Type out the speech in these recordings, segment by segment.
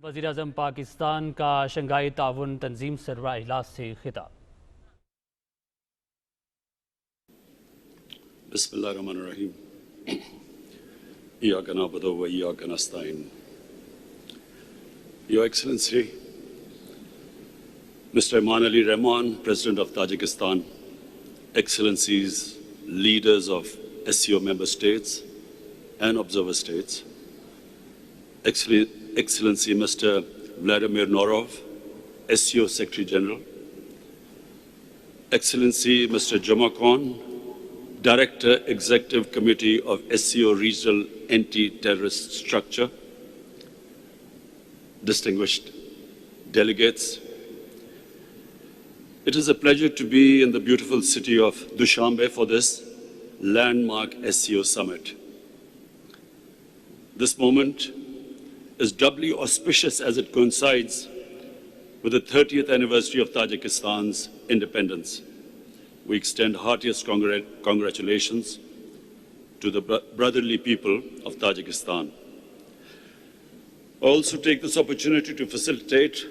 वज़ीर-ए-आज़म पाकिस्तान का शंघाई ताउन तंजीम सरबराह इजलास से खिताब। बिस्मिल्लाहिर्रहमानिर्रहीम। इय्याका नअबुदु व इय्याका नस्तईन। Your Excellency, Mr. Imran Rahman, President of Tajikistan, Excellencies, leaders of SCO member states and observer states, Excellency Mr. Vladimir Norov, SCO Secretary General, Excellency Mr. Jama Khan, Director Executive Committee of SCO Regional Anti-Terrorist Structure, distinguished delegates, it is a pleasure to be in the beautiful city of Dushanbe for this landmark SCO summit. This moment is doubly auspicious as it coincides with the 30th anniversary of Tajikistan's independence. We extend heartiest congratulations to the brotherly people of Tajikistan. I also take this opportunity to facilitate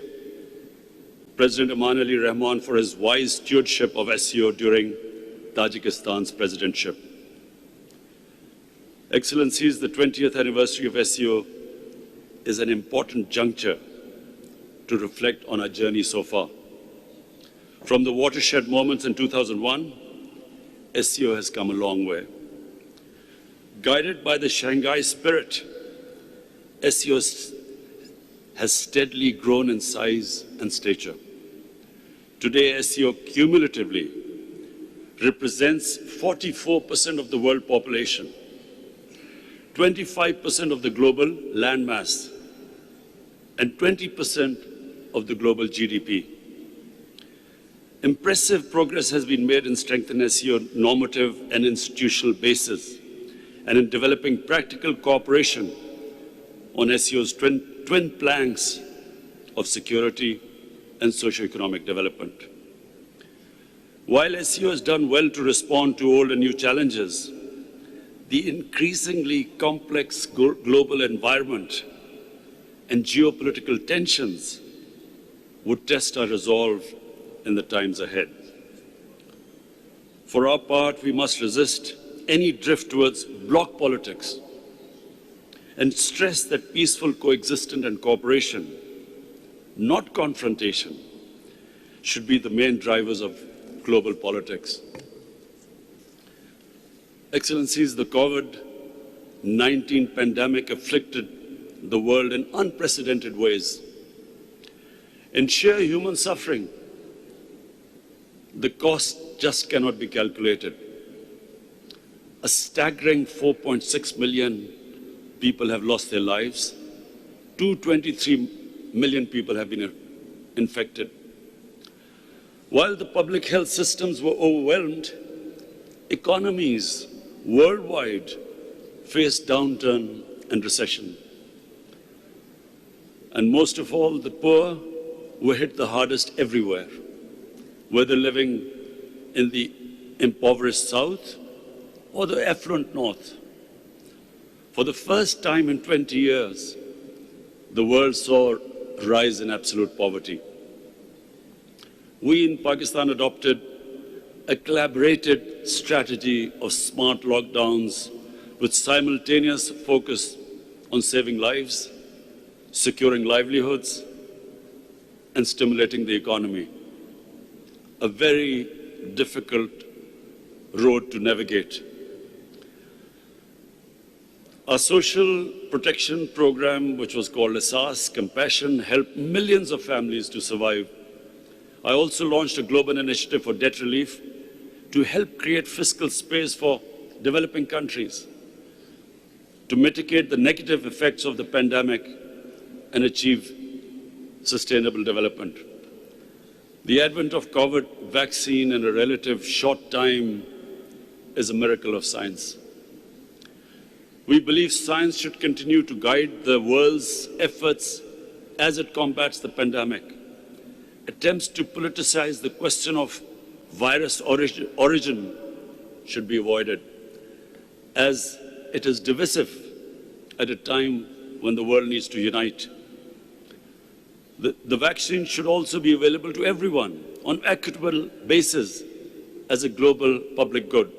President Imran Rahman for his wise stewardship of SCO during Tajikistan's presidentship. Excellencies, the 20th anniversary of SCO is an important juncture to reflect on our journey so far. From the watershed moments in 2001, SCO has come a long way. Guided by the Shanghai spirit, SCO has steadily grown in size and stature. Today, SCO cumulatively represents 44% of the world population, 25% of the global landmass, and 20% of the global GDP. Impressive progress has been made in strengthening SCO normative and institutional basis and in developing practical cooperation on SCO's twin planks of security and socio-economic development. While SCO has done well to respond to old and new challenges, the increasingly complex global environment and geopolitical tensions would test our resolve in the times ahead. For our part, we must resist any drift towards bloc politics and stress that peaceful coexistence and cooperation, not confrontation, should be the main drivers of global politics. Excellencies, the COVID-19 pandemic afflicted the world in unprecedented ways. In sheer human suffering, the cost just cannot be calculated. A staggering 4.6 million people have lost their lives. 223 million people have been infected. While the public health systems were overwhelmed, economies worldwide faced downturn and recession. And most of all, the poor were hit the hardest everywhere, whether living in the impoverished south or the affluent north. For the first time in 20 years, the world saw a rise in absolute poverty. We in Pakistan adopted a collaborated strategy of smart lockdowns with simultaneous focus on saving lives, securing livelihoods, and stimulating the economy. A very difficult road to navigate. Our social protection program, which was called Asas Compassion, helped millions of families to survive. I also launched a global initiative for debt relief to help create fiscal space for developing countries, to mitigate the negative effects of the pandemic and achieve sustainable development. The advent of COVID vaccine in a relative short time is a miracle of science. We believe science should continue to guide the world's efforts as it combats the pandemic. Attempts to politicize the question of virus origin should be avoided, as it is divisive at a time when the world needs to unite. The vaccine should also be available to everyone on equitable basis as a global public good.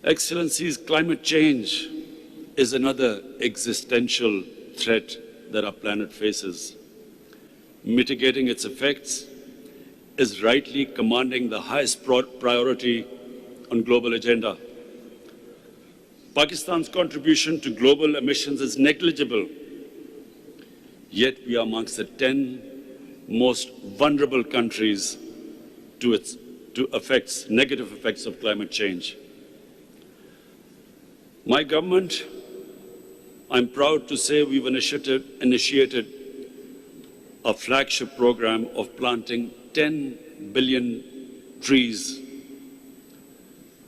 Excellencies, climate change is another existential threat that our planet faces. Mitigating its effects is rightly commanding the highest priority on global agenda. Pakistan's contribution to global emissions is negligible, yet we are amongst the 10 most vulnerable countries to negative effects of climate change. My government, I'm proud to say we've initiated a flagship program of planting 10 billion trees.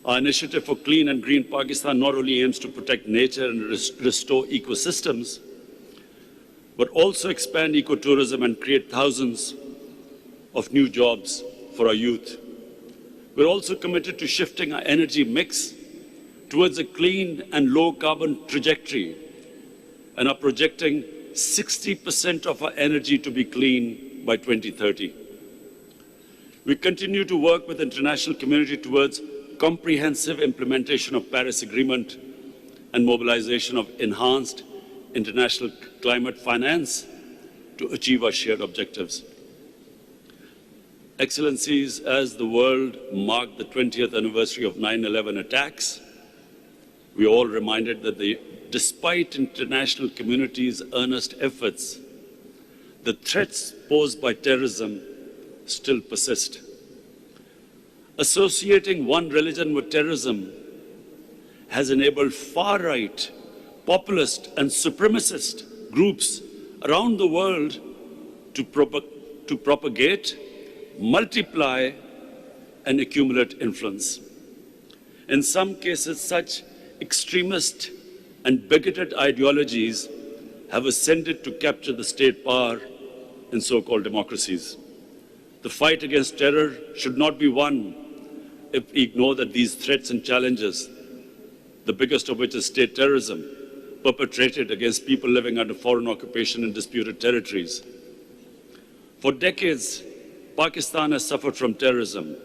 Our initiative for Clean and Green Pakistan not only aims to protect nature and restore ecosystems, but also expand ecotourism and create thousands of new jobs for our youth. We're also committed to shifting our energy mix towards a clean and low-carbon trajectory, and are projecting 60% of our energy to be clean by 2030. We continue to work with the international community towards comprehensive implementation of Paris Agreement and mobilization of enhanced international climate finance to achieve our shared objectives. Excellencies, as the world marked the 20th anniversary of 9/11 attacks, we are all reminded that despite international community's earnest efforts, the threats posed by terrorism still persist. Associating one religion with terrorism has enabled far-right, populist and supremacist groups around the world to propagate, multiply and accumulate influence. In some cases, such extremist and bigoted ideologies have ascended to capture the state power in so-called democracies. The fight against terror should not be won if we ignore that these threats and challenges, the biggest of which is state terrorism, perpetrated against people living under foreign occupation in disputed territories. For decades, Pakistan has suffered from terrorism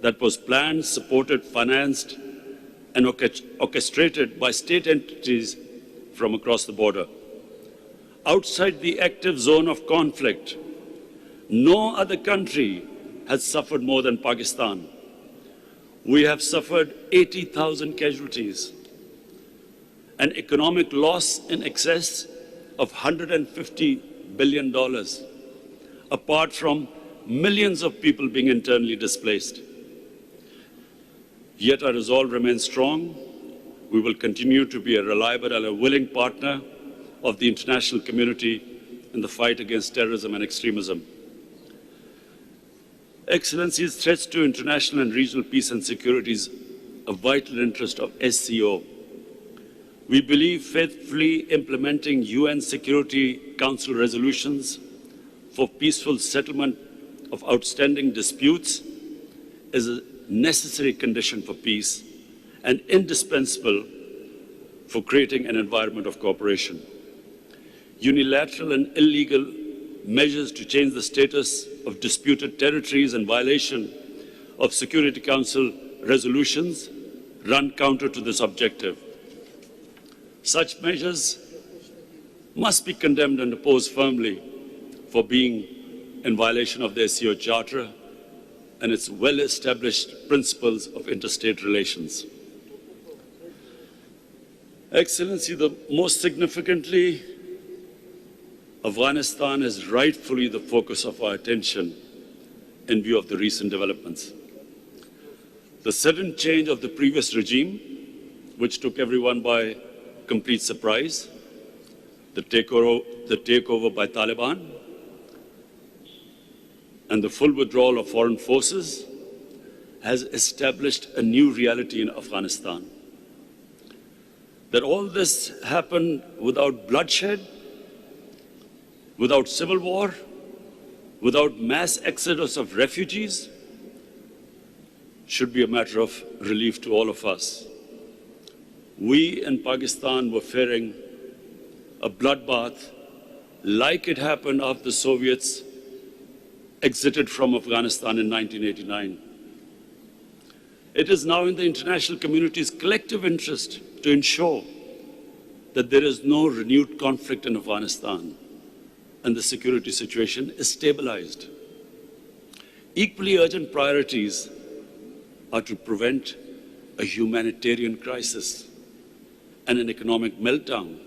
that was planned, supported, financed, and orchestrated by state entities from across the border. Outside the active zone of conflict, no other country has suffered more than Pakistan. We have suffered 80,000 casualties, an economic loss in excess of $150 billion, apart from millions of people being internally displaced. Yet our resolve remains strong. We will continue to be a reliable and a willing partner of the international community in the fight against terrorism and extremism. Excellencies, threats to international and regional peace and security is a vital interest of SCO. We believe faithfully implementing UN Security Council resolutions for peaceful settlement of outstanding disputes is a necessary condition for peace and indispensable for creating an environment of cooperation. Unilateral and illegal measures to change the status of disputed territories and violation of Security Council resolutions run counter to this objective. Such measures must be condemned and opposed firmly for being in violation of the SCO Charter and its well-established principles of interstate relations. Excellency, most significantly, Afghanistan is rightfully the focus of our attention in view of the recent developments. The sudden change of the previous regime, which took everyone by complete surprise, the takeover by Taliban, and the full withdrawal of foreign forces has established a new reality in Afghanistan. That all this happened without bloodshed, without civil war, without mass exodus of refugees, should be a matter of relief to all of us. We in Pakistan were fearing a bloodbath like it happened after the Soviets exited from Afghanistan in 1989. It is now in the international community's collective interest to ensure that there is no renewed conflict in Afghanistan and the security situation is stabilized. Equally urgent priorities are to prevent a humanitarian crisis and an economic meltdown.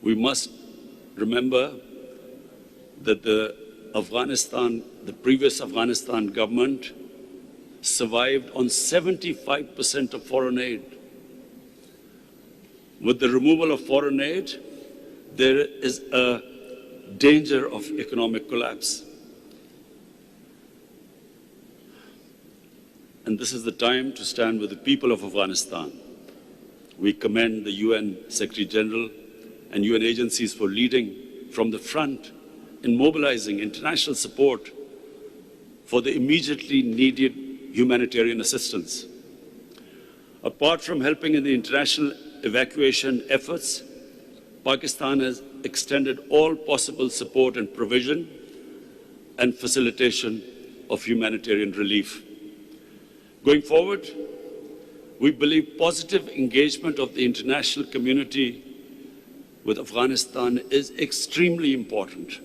We must remember that the previous Afghanistan government survived on 75% of foreign aid. With the removal of foreign aid, there is a danger of economic collapse. And this is the time to stand with the people of Afghanistan. We commend the UN Secretary General and UN agencies for leading from the front in mobilizing international support for the immediately needed humanitarian assistance. Apart from helping in the international evacuation efforts, Pakistan has extended all possible support and provision and facilitation of humanitarian relief. Going forward, we believe positive engagement of the international community with Afghanistan is extremely important.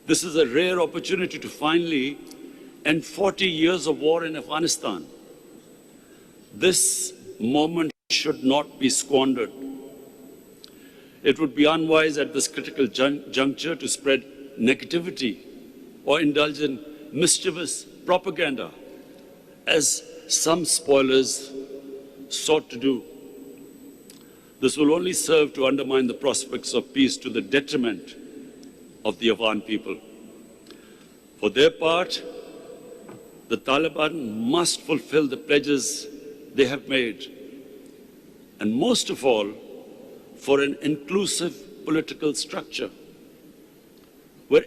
This is a rare opportunity to finally end 40 years of war in Afghanistan. This moment should not be squandered. It would be unwise at this critical juncture to spread negativity or indulge in mischievous propaganda, as some spoilers sought to do. This will only serve to undermine the prospects of peace to the detriment of the Afghan people. For their part, the Taliban must fulfill the pledges they have made, and most of all, for an inclusive political structure where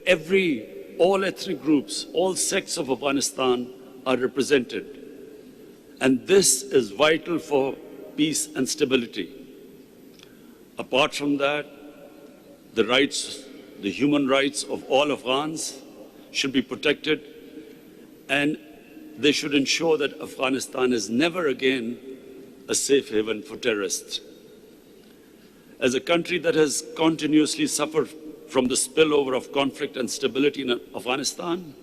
all ethnic groups, all sects of Afghanistan are represented. And this is vital for peace and stability. Apart from that, the human rights of all Afghans should be protected, and they should ensure that Afghanistan is never again a safe haven for terrorists. As a country that has continuously suffered from the spillover of conflict and stability in Afghanistan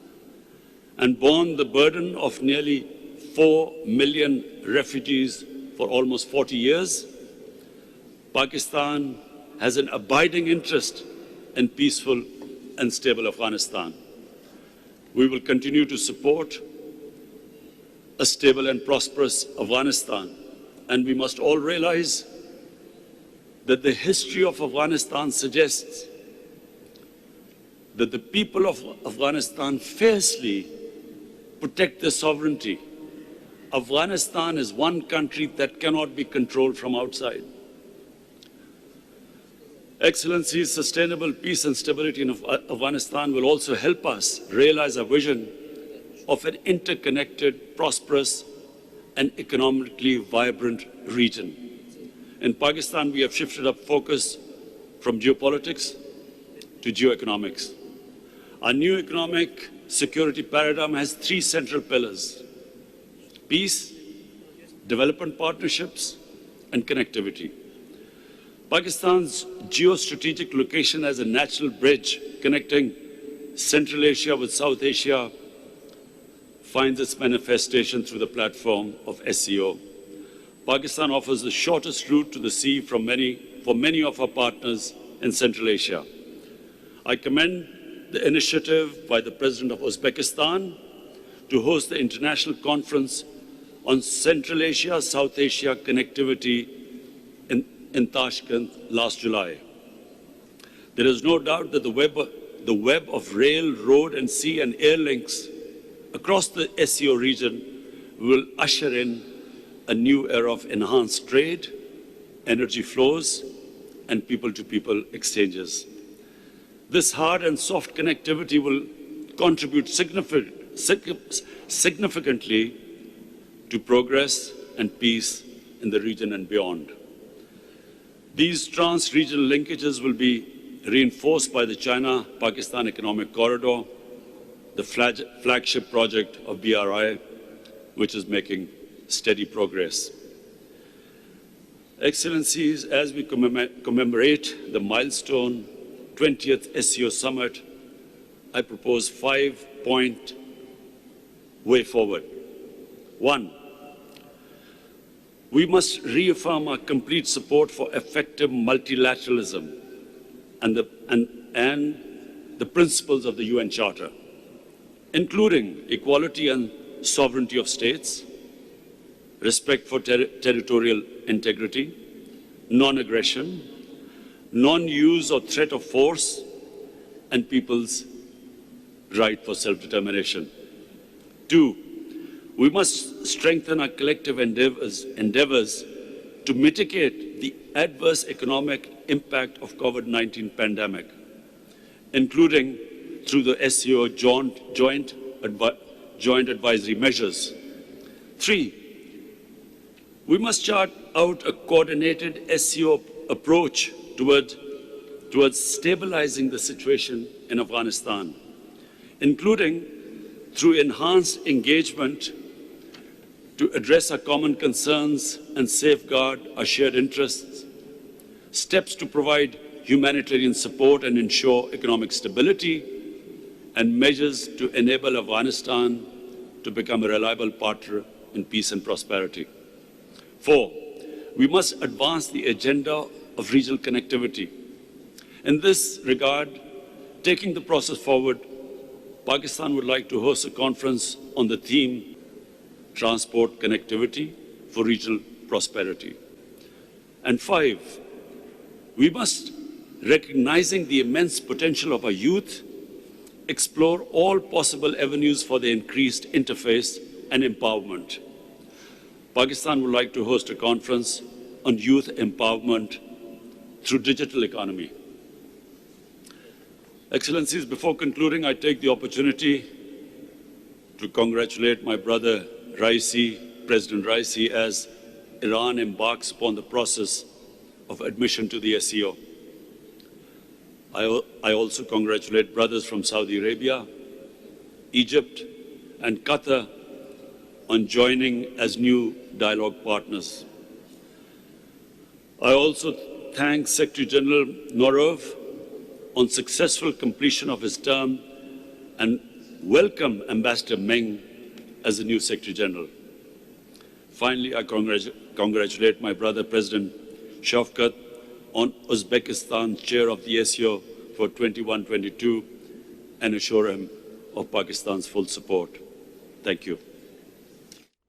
and borne the burden of nearly 4 million refugees for almost 40 years, Pakistan has an abiding interest in peaceful and stable Afghanistan. We will continue to support a stable and prosperous Afghanistan, and we must all realize that the history of Afghanistan suggests that the people of Afghanistan fiercely protect their sovereignty. Afghanistan is one country that cannot be controlled from outside. Excellencies, sustainable peace and stability in Afghanistan will also help us realize our vision of an interconnected, prosperous, and economically vibrant region. In Pakistan, we have shifted our focus from geopolitics to geoeconomics. Our new economic security paradigm has 3 central pillars: peace, development partnerships, and connectivity. Pakistan's geostrategic location as a natural bridge connecting Central Asia with South Asia finds its manifestation through the platform of SCO. Pakistan offers the shortest route to the sea for many of our partners in Central Asia. I commend the initiative by the President of Uzbekistan to host the International Conference on Central Asia, South Asia connectivity in Tashkent last July. There is no doubt that the web of rail, road, and sea and air links across the SCO region will usher in a new era of enhanced trade, energy flows, and people-to-people exchanges. This hard and soft connectivity will contribute significantly to progress and peace in the region and beyond. These trans-regional linkages will be reinforced by the China-Pakistan Economic Corridor, the flagship project of BRI, which is making steady progress. Excellencies, as we commemorate the milestone 20th SCO Summit, I propose 5-point way forward. 1. We must reaffirm our complete support for effective multilateralism and the principles of the UN Charter, including equality and sovereignty of states, respect for territorial integrity, non-aggression, non-use or threat of force, and people's right for self-determination. 2, we must strengthen our collective endeavors to mitigate the adverse economic impact of COVID-19 pandemic, including through the SCO joint advisory measures. 3, we must chart out a coordinated SCO approach towards stabilizing the situation in Afghanistan, including through enhanced engagement to address our common concerns and safeguard our shared interests, steps to provide humanitarian support and ensure economic stability, and measures to enable Afghanistan to become a reliable partner in peace and prosperity. 4, we must advance the agenda of regional connectivity. In this regard, taking the process forward, Pakistan would like to host a conference on the theme Transport Connectivity for Regional Prosperity. And 5, we must, recognizing the immense potential of our youth, explore all possible avenues for their increased interface and empowerment. Pakistan would like to host a conference on youth empowerment through digital economy. Excellencies, before concluding, I take the opportunity to congratulate my brother Raisi, President Raisi, as Iran embarks upon the process of admission to the SCO. I also congratulate brothers from Saudi Arabia, Egypt, and Qatar on joining as new dialogue partners. I also thank Secretary General Norov on successful completion of his term and welcome Ambassador Meng as the new Secretary General. Finally, I congratulate my brother President Shafkat on Uzbekistan's chair of the SCO for 21-22 and assure him of Pakistan's full support. Thank you.